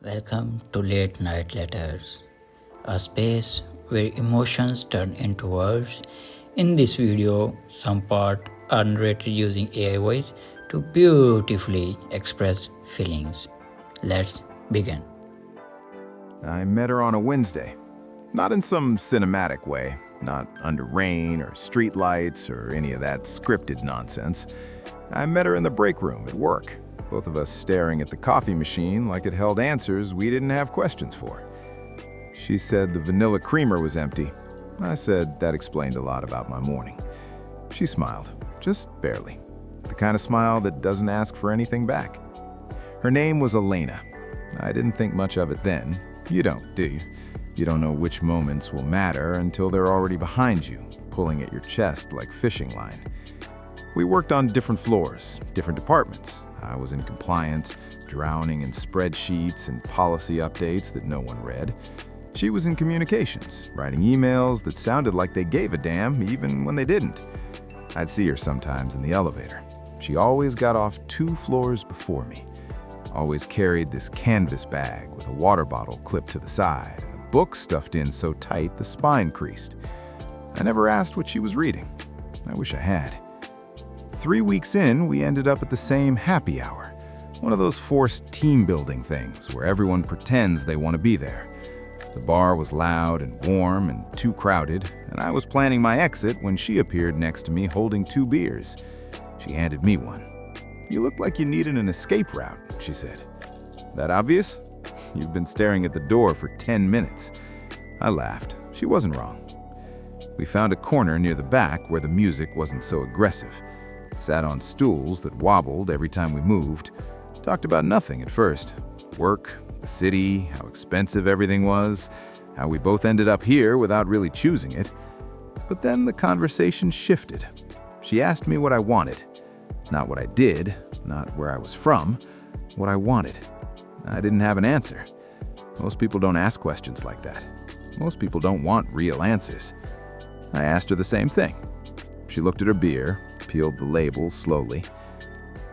Welcome to Late Night Letters, a space where emotions turn into words. In this video, some part are narrated using AI voice to beautifully express feelings. Let's begin. I met her on a Wednesday. Not in some cinematic way, not under rain or streetlights or any of that scripted nonsense. I met her in the break room at work, both of us staring at the coffee machine like it held answers we didn't have questions for. She said the vanilla creamer was empty. I said that explained a lot about my morning. She smiled, just barely. The kind of smile that doesn't ask for anything back. Her name was Elena. I didn't think much of it then. You don't, do you? You don't know which moments will matter until they're already behind you, pulling at your chest like fishing line. We worked on different floors, different departments. I was in compliance, drowning in spreadsheets and policy updates that no one read. She was in communications, writing emails that sounded like they gave a damn even when they didn't. I'd see her sometimes in the elevator. She always got off 2 floors before me. Always carried this canvas bag with a water bottle clipped to the side and a book stuffed in so tight the spine creased. I never asked what she was reading. I wish I had. 3 weeks in, we ended up at the same happy hour. One of those forced team-building things where everyone pretends they want to be there. The bar was loud and warm and too crowded, and I was planning my exit when she appeared next to me holding 2 beers. She handed me one. "You look like you needed an escape route," she said. "That obvious? You've been staring at the door for 10 minutes. I laughed. She wasn't wrong. We found a corner near the back where the music wasn't so aggressive. Sat on stools that wobbled every time we moved. Talked about nothing at first. Work, the city, how expensive everything was, how we both ended up here without really choosing it. But then the conversation shifted. She asked me what I wanted. Not what I did, not where I was from, what I wanted. I didn't have an answer. Most people don't ask questions like that. Most people don't want real answers. I asked her the same thing. She looked at her beer, peeled the label slowly.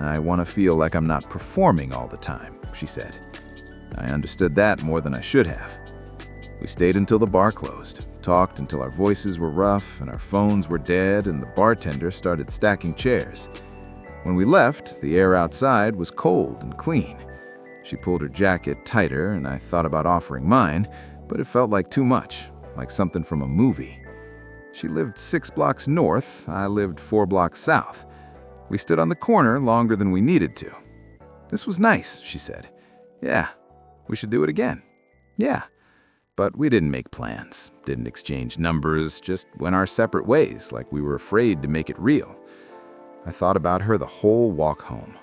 "I want to feel like I'm not performing all the time," she said. I understood that more than I should have. We stayed until the bar closed, talked until our voices were rough and our phones were dead and the bartender started stacking chairs. When we left, the air outside was cold and clean. She pulled her jacket tighter and I thought about offering mine, but it felt like too much, like something from a movie. She lived 6 blocks north, I lived 4 blocks south. We stood on the corner longer than we needed to. "This was nice," she said. "Yeah, we should do it again." "Yeah." But we didn't make plans, didn't exchange numbers, just went our separate ways like we were afraid to make it real. I thought about her the whole walk home.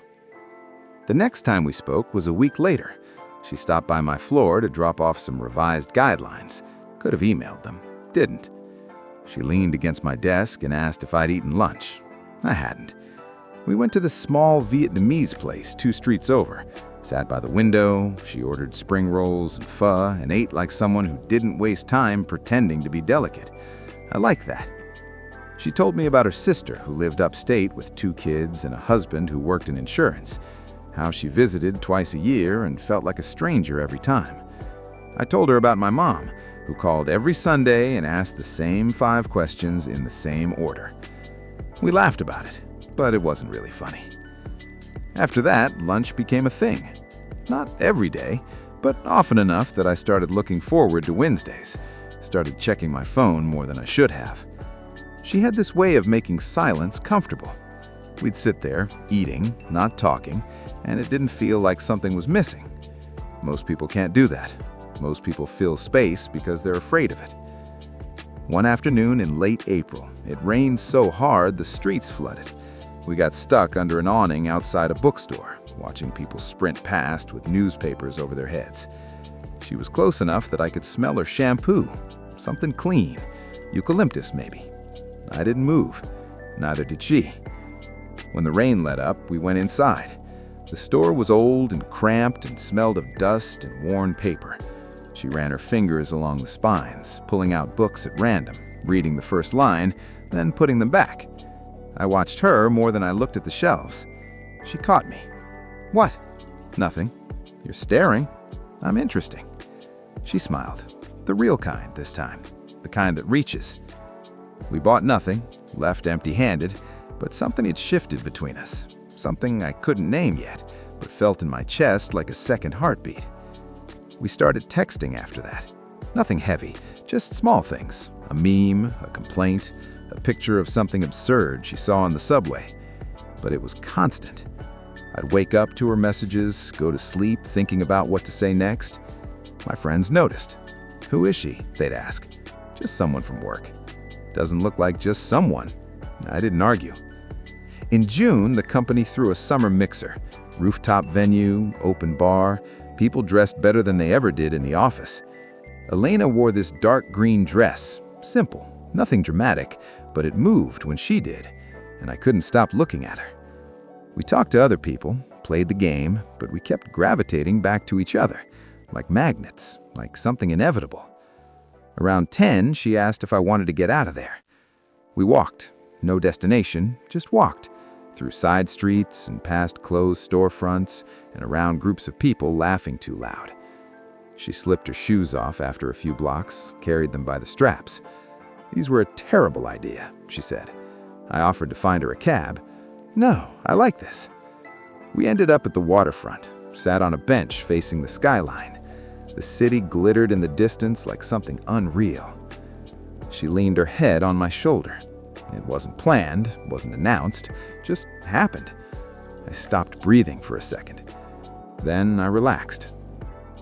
The next time we spoke was a week later. She stopped by my floor to drop off some revised guidelines. Could have emailed them, didn't. She leaned against my desk and asked if I'd eaten lunch. I hadn't. We went to this small Vietnamese place 2 streets over, sat by the window, she ordered spring rolls and pho, and ate like someone who didn't waste time pretending to be delicate. I liked that. She told me about her sister who lived upstate with 2 kids and a husband who worked in insurance, how she visited twice a year and felt like a stranger every time. I told her about my mom, who called every Sunday and asked the same 5 questions in the same order. We laughed about it, but it wasn't really funny. After that, lunch became a thing. Not every day, but often enough that I started looking forward to Wednesdays, started checking my phone more than I should have. She had this way of making silence comfortable. We'd sit there, eating, not talking, and it didn't feel like something was missing. Most people can't do that. Most people fill space because they're afraid of it. One afternoon in late April, it rained so hard the streets flooded. We got stuck under an awning outside a bookstore, watching people sprint past with newspapers over their heads. She was close enough that I could smell her shampoo, something clean, eucalyptus maybe. I didn't move, neither did she. When the rain let up, we went inside. The store was old and cramped and smelled of dust and worn paper. She ran her fingers along the spines, pulling out books at random, reading the first line, then putting them back. I watched her more than I looked at the shelves. She caught me. "What?" "Nothing." "You're staring." I'm interesting. She smiled. The real kind this time. The kind that reaches. We bought nothing, left empty-handed, but something had shifted between us. Something I couldn't name yet, but felt in my chest like a second heartbeat. We started texting after that. Nothing heavy, just small things. A meme, a complaint, a picture of something absurd she saw on the subway. But it was constant. I'd wake up to her messages, go to sleep thinking about what to say next. My friends noticed. "Who is she?" they'd ask. "Just someone from work." "Doesn't look like just someone." I didn't argue. In June, the company threw a summer mixer. Rooftop venue, open bar, people dressed better than they ever did in the office. Elena wore this dark green dress. Simple, nothing dramatic, but it moved when she did, and I couldn't stop looking at her. We talked to other people, played the game, but we kept gravitating back to each other, like magnets, like something inevitable. Around 10, she asked if I wanted to get out of there. We walked. No destination, just walked. Through side streets and past closed storefronts and around groups of people laughing too loud. She slipped her shoes off after a few blocks, carried them by the straps. "These were a terrible idea," she said. I offered to find her a cab. "No, I like this." We ended up at the waterfront, sat on a bench facing the skyline. The city glittered in the distance like something unreal. She leaned her head on my shoulder. It wasn't planned, wasn't announced, just happened. I stopped breathing for a second. Then I relaxed.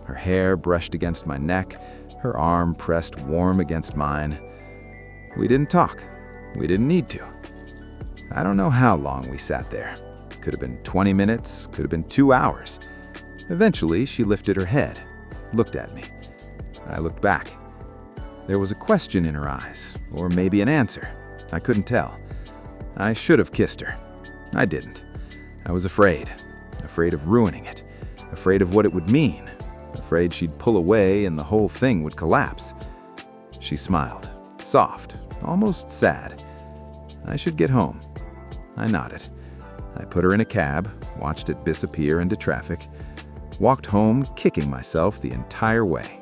Her hair brushed against my neck, her arm pressed warm against mine. We didn't talk. We didn't need to. I don't know how long we sat there. Could have been 20 minutes, could have been 2 hours. Eventually, she lifted her head, looked at me. I looked back. There was a question in her eyes, or maybe an answer. I couldn't tell. I should have kissed her. I didn't. I was afraid. Afraid of ruining it. Afraid of what it would mean. Afraid she'd pull away and the whole thing would collapse. She smiled, soft, almost sad. I should get home. I nodded. I put her in a cab, watched it disappear into traffic, walked home kicking myself the entire way.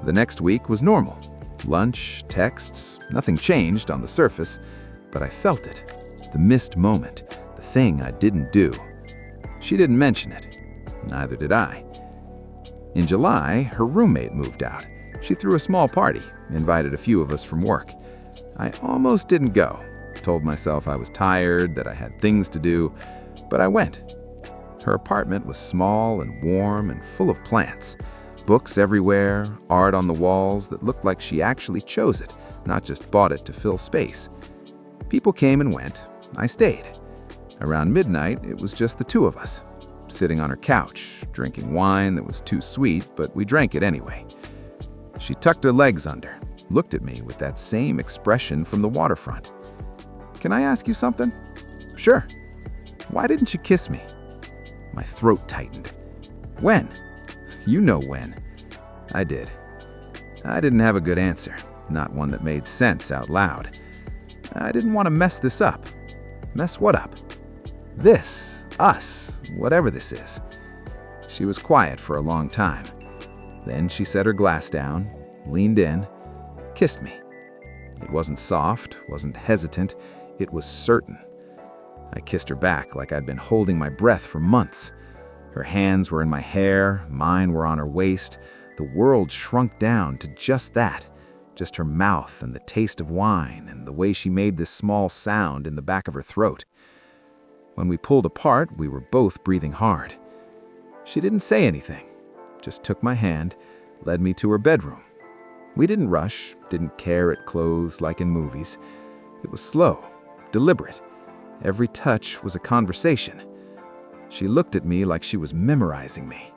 The next week was normal. Lunch, texts, nothing changed on the surface, but I felt it. The missed moment, the thing I didn't do. She didn't mention it. Neither did I. In July, her roommate moved out. She threw a small party, invited a few of us from work. I almost didn't go. Told myself I was tired, that I had things to do, but I went. Her apartment was small and warm and full of plants. Books everywhere, art on the walls that looked like she actually chose it, not just bought it to fill space. People came and went. I stayed. Around midnight, it was just the two of us, sitting on her couch, drinking wine that was too sweet, but we drank it anyway. She tucked her legs under, looked at me with that same expression from the waterfront. "Can I ask you something?" "Sure." "Why didn't you kiss me?" My throat tightened. "When?" "You know when." I did. I didn't have a good answer, not one that made sense out loud. I didn't want to mess this up. Mess what up? This, us, whatever this is. She was quiet for a long time. Then she set her glass down, leaned in, kissed me. It wasn't soft, wasn't hesitant, it was certain. I kissed her back like I'd been holding my breath for months. Her hands were in my hair, mine were on her waist. The world shrunk down to just that, just her mouth and the taste of wine and the way she made this small sound in the back of her throat. When we pulled apart, we were both breathing hard. She didn't say anything, just took my hand, led me to her bedroom. We didn't rush, didn't tear at clothes like in movies. It was slow, deliberate. Every touch was a conversation. She looked at me like she was memorizing me.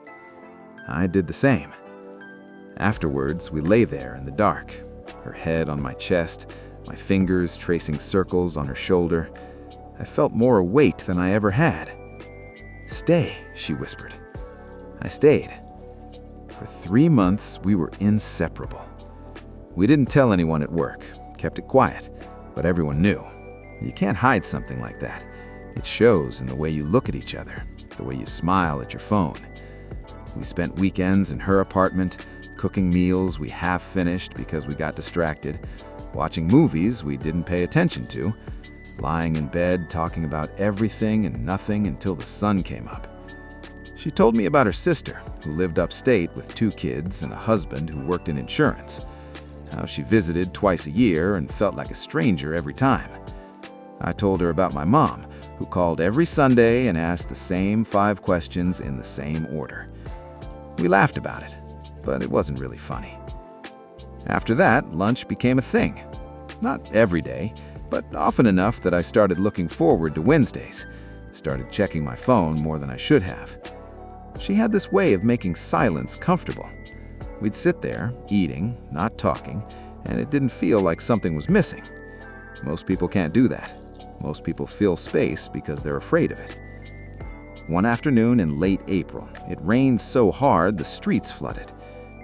I did the same. Afterwards, we lay there in the dark, her head on my chest, my fingers tracing circles on her shoulder. I felt more weight than I ever had. "Stay," she whispered. I stayed. For 3 months, we were inseparable. We didn't tell anyone at work, kept it quiet, but everyone knew. You can't hide something like that. It shows in the way you look at each other, the way you smile at your phone. We spent weekends in her apartment, cooking meals we half finished because we got distracted, watching movies we didn't pay attention to, lying in bed talking about everything and nothing until the sun came up. She told me about her sister, who lived upstate with 2 kids and a husband who worked in insurance, how she visited twice a year and felt like a stranger every time. I told her about my mom, who called every Sunday and asked the same 5 questions in the same order. We laughed about it, but it wasn't really funny. After that, lunch became a thing. Not every day, but often enough that I started looking forward to Wednesdays, started checking my phone more than I should have. She had this way of making silence comfortable. We'd sit there, eating, not talking, and it didn't feel like something was missing. Most people can't do that. Most people fill space because they're afraid of it. One afternoon in late April, it rained so hard the streets flooded.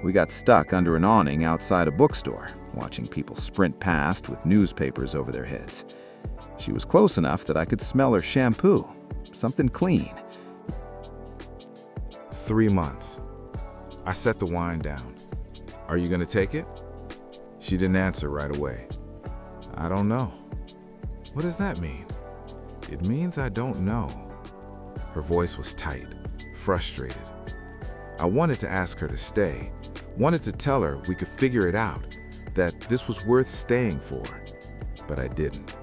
We got stuck under an awning outside a bookstore, watching people sprint past with newspapers over their heads. She was close enough that I could smell her shampoo, something clean. 3 months. I set the wine down. Are you gonna take it? She didn't answer right away. I don't know. What does that mean? It means I don't know. Her voice was tight, frustrated. I wanted to ask her to stay, wanted to tell her we could figure it out, that this was worth staying for. But I didn't,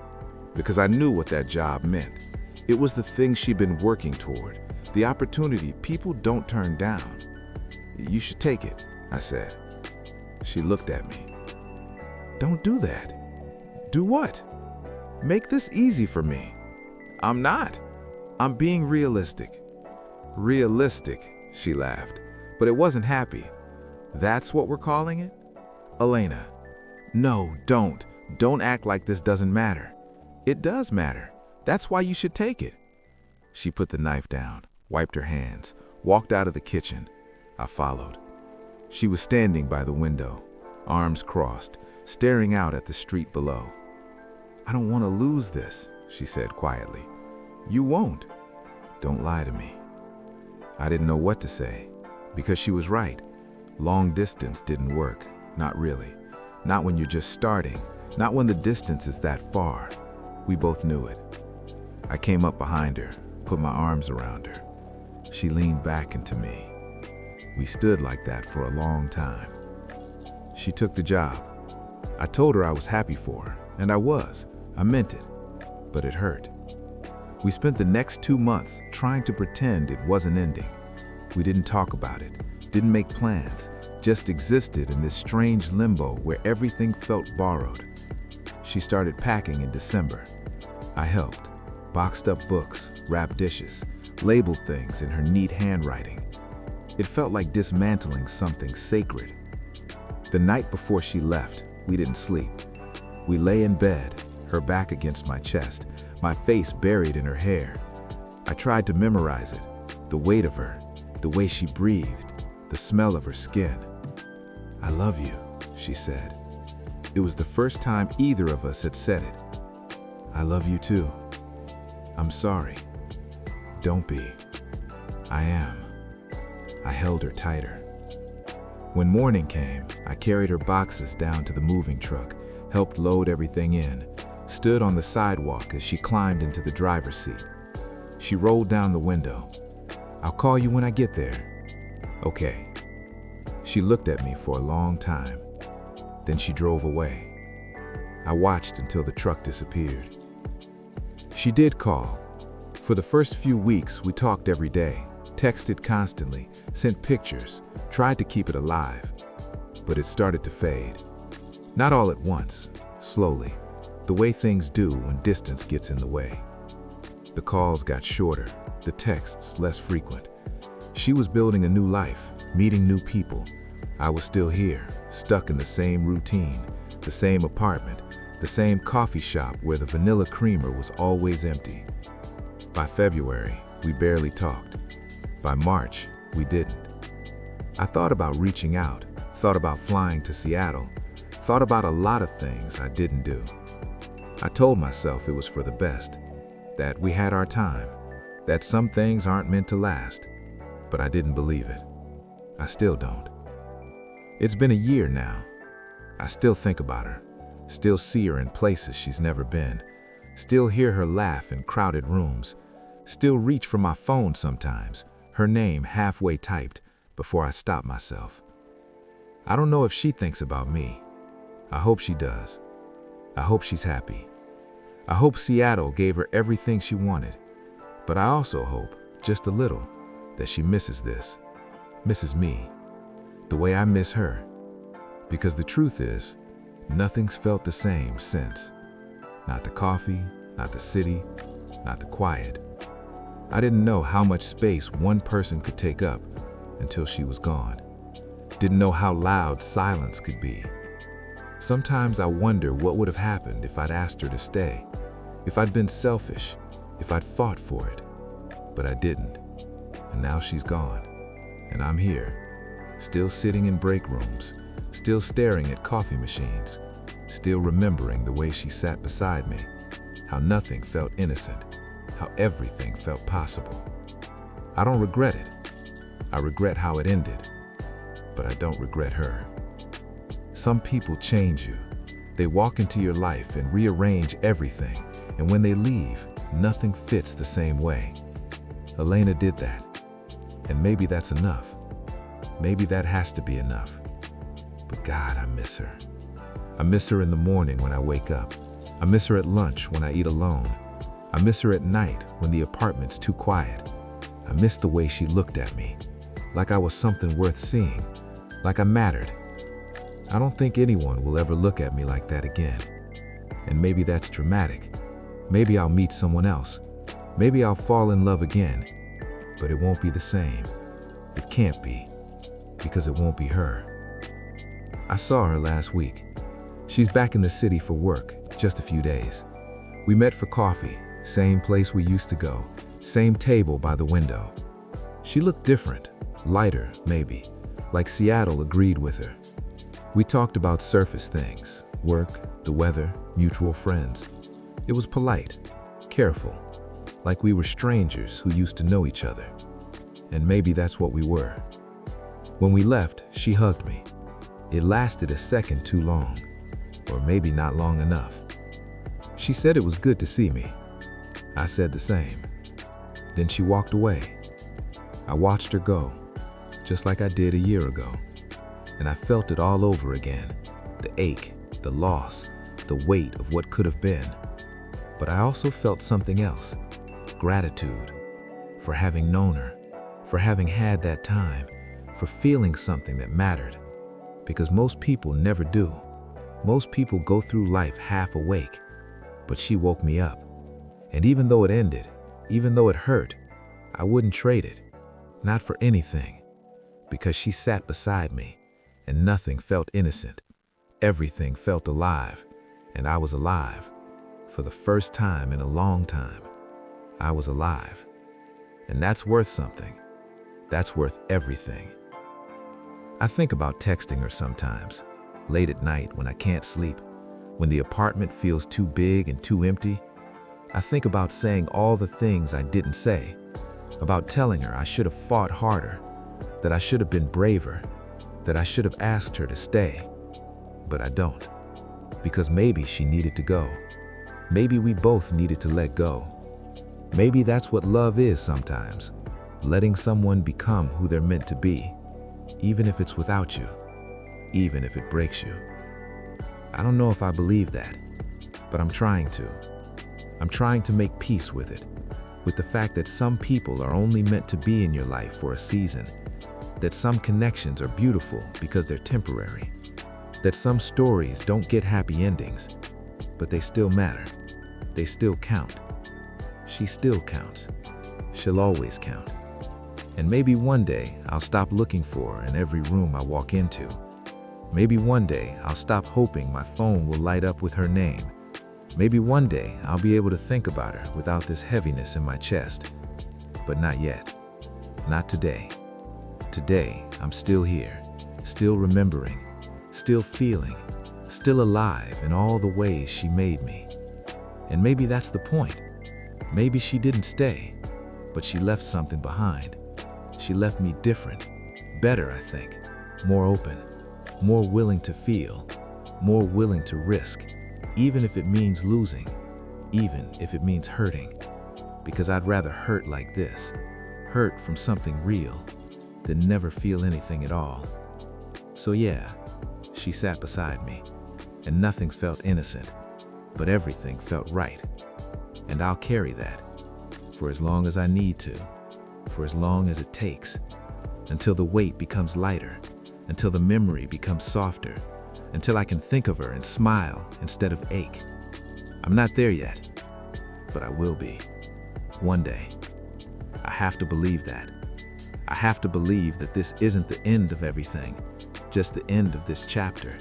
because I knew what that job meant. It was the thing she'd been working toward, the opportunity people don't turn down. You should take it, I said. She looked at me. Don't do that. Do what? Make this easy for me. I'm not. I'm being realistic. Realistic, she laughed, but it wasn't happy. That's what we're calling it? Elena, no, don't. Don't act like this doesn't matter. It does matter. That's why you should take it. She put the knife down, wiped her hands, walked out of the kitchen. I followed. She was standing by the window, arms crossed, staring out at the street below. I don't want to lose this, she said quietly. You won't. Don't lie to me. I didn't know what to say, because she was right. Long distance didn't work, not really. Not when you're just starting, not when the distance is that far. We both knew it. I came up behind her, put my arms around her. She leaned back into me. We stood like that for a long time. She took the job. I told her I was happy for her, and I was. I meant it, but it hurt. We spent the next 2 months trying to pretend it wasn't ending. We didn't talk about it, didn't make plans, just existed in this strange limbo where everything felt borrowed. She started packing in December. I helped, boxed up books, wrapped dishes, labeled things in her neat handwriting. It felt like dismantling something sacred. The night before she left, we didn't sleep. We lay in bed, her back against my chest, my face buried in her hair. I tried to memorize it, the weight of her, the way she breathed, the smell of her skin. I love you, she said. It was the first time either of us had said it. I love you too. I'm sorry. Don't be. I am. I held her tighter. When morning came, I carried her boxes down to the moving truck, helped load everything in, stood on the sidewalk as she climbed into the driver's seat. She rolled down the window. I'll call you when I get there. Okay. She looked at me for a long time. Then she drove away. I watched until the truck disappeared. She did call. For the first few weeks, we talked every day, texted constantly, sent pictures, tried to keep it alive. But it started to fade. Not all at once, slowly, the way things do when distance gets in the way. The calls got shorter, the texts less frequent. She was building a new life, meeting new people. I was still here, stuck in the same routine, the same apartment, the same coffee shop where the vanilla creamer was always empty. By February, we barely talked. By March, we didn't. I thought about reaching out, thought about flying to Seattle, thought about a lot of things I didn't do. I told myself it was for the best, that we had our time, that some things aren't meant to last, but I didn't believe it. I still don't. It's been a year now. I still think about her, still see her in places she's never been, still hear her laugh in crowded rooms, still reach for my phone sometimes, her name halfway typed before I stop myself. I don't know if she thinks about me. I hope she does. I hope she's happy. I hope Seattle gave her everything she wanted, but I also hope, just a little, that she misses this, misses me, the way I miss her. Because the truth is, nothing's felt the same since. Not the coffee, not the city, not the quiet. I didn't know how much space one person could take up until she was gone. Didn't know how loud silence could be. Sometimes I wonder what would have happened if I'd asked her to stay, if I'd been selfish, if I'd fought for it. But I didn't. And now she's gone. And I'm here, still sitting in break rooms, still staring at coffee machines, still remembering the way she sat beside me, how nothing felt innocent, how everything felt possible. I don't regret it. I regret how it ended, but I don't regret her. Some people change you. They walk into your life and rearrange everything, and when they leave, nothing fits the same way. Elena did that, and maybe that's enough. Maybe that has to be enough. But God, I miss her. I miss her in the morning when I wake up. I miss her at lunch when I eat alone. I miss her at night when the apartment's too quiet. I miss the way she looked at me, like I was something worth seeing, like I mattered. I don't think anyone will ever look at me like that again. And maybe that's dramatic. Maybe I'll meet someone else. Maybe I'll fall in love again. But it won't be the same. It can't be, because it won't be her. I saw her last week. She's back in the city for work, just a few days. We met for coffee, same place we used to go, same table by the window. She looked different, lighter maybe, like Seattle agreed with her. We talked about surface things, work, the weather, mutual friends. It was polite, careful, like we were strangers who used to know each other. And maybe that's what we were. When we left, she hugged me. It lasted a second too long, or maybe not long enough. She said it was good to see me. I said the same. Then she walked away. I watched her go, just like I did a year ago. And I felt it all over again. The ache, the loss, the weight of what could have been. But I also felt something else. Gratitude for having known her, for having had that time, for feeling something that mattered. Because most people never do. Most people go through life half awake. But she woke me up. And even though it ended, even though it hurt, I wouldn't trade it. Not for anything. Because she sat beside me, and nothing felt innocent. Everything felt alive, and I was alive. For the first time in a long time, I was alive. And that's worth something. That's worth everything. I think about texting her sometimes, late at night when I can't sleep, when the apartment feels too big and too empty. I think about saying all the things I didn't say, about telling her I should have fought harder, that I should have been braver, that I should have asked her to stay. But I don't, because maybe she needed to go. Maybe we both needed to let go. Maybe that's what love is sometimes, letting someone become who they're meant to be, even if it's without you, even if it breaks you. I don't know if I believe that, but I'm trying to. I'm trying to make peace with it, with the fact that some people are only meant to be in your life for a season, that some connections are beautiful because they're temporary, that some stories don't get happy endings, but they still matter. They still count. She still counts. She'll always count. And maybe one day I'll stop looking for her in every room I walk into. Maybe one day I'll stop hoping my phone will light up with her name. Maybe one day I'll be able to think about her without this heaviness in my chest. But not yet. Not today. Today, I'm still here, still remembering, still feeling, still alive in all the ways she made me. And maybe that's the point. Maybe she didn't stay, but she left something behind. She left me different, better, I think. More open, more willing to feel, more willing to risk, even if it means losing, even if it means hurting. Because I'd rather hurt like this, hurt from something real, than never feel anything at all. So yeah, she sat beside me, and nothing felt innocent, but everything felt right. And I'll carry that, for as long as I need to, for as long as it takes, until the weight becomes lighter, until the memory becomes softer, until I can think of her and smile instead of ache. I'm not there yet, but I will be. One day. I have to believe that. I have to believe that this isn't the end of everything, just the end of this chapter.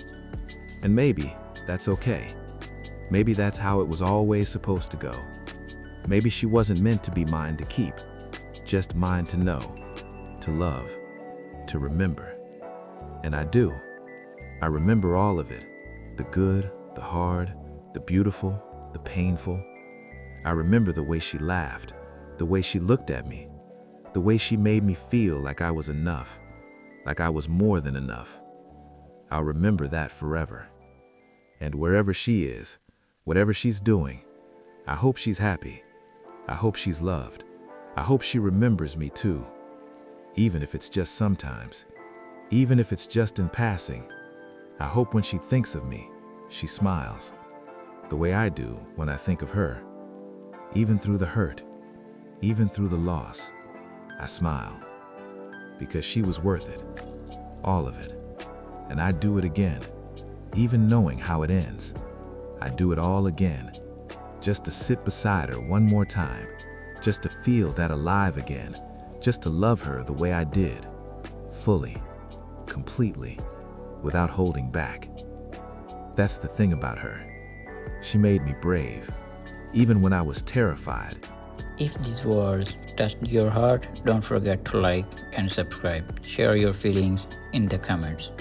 And maybe that's okay. Maybe that's how it was always supposed to go. Maybe she wasn't meant to be mine to keep, just mine to know, to love, to remember. And I do. I remember all of it. The good, the hard, the beautiful, the painful. I remember the way she laughed, the way she looked at me, the way she made me feel like I was enough, like I was more than enough. I'll remember that forever. And wherever she is, whatever she's doing, I hope she's happy. I hope she's loved. I hope she remembers me too. Even if it's just sometimes, even if it's just in passing. I hope when she thinks of me, she smiles, the way I do when I think of her. Even through the hurt, even through the loss, I smile, because she was worth it, all of it. And I'd do it again, even knowing how it ends. I'd do it all again, just to sit beside her one more time, just to feel that alive again, just to love her the way I did, fully, completely, without holding back. That's the thing about her. She made me brave, even when I was terrified. If these words touched your heart, don't forget to like and subscribe. Share your feelings in the comments.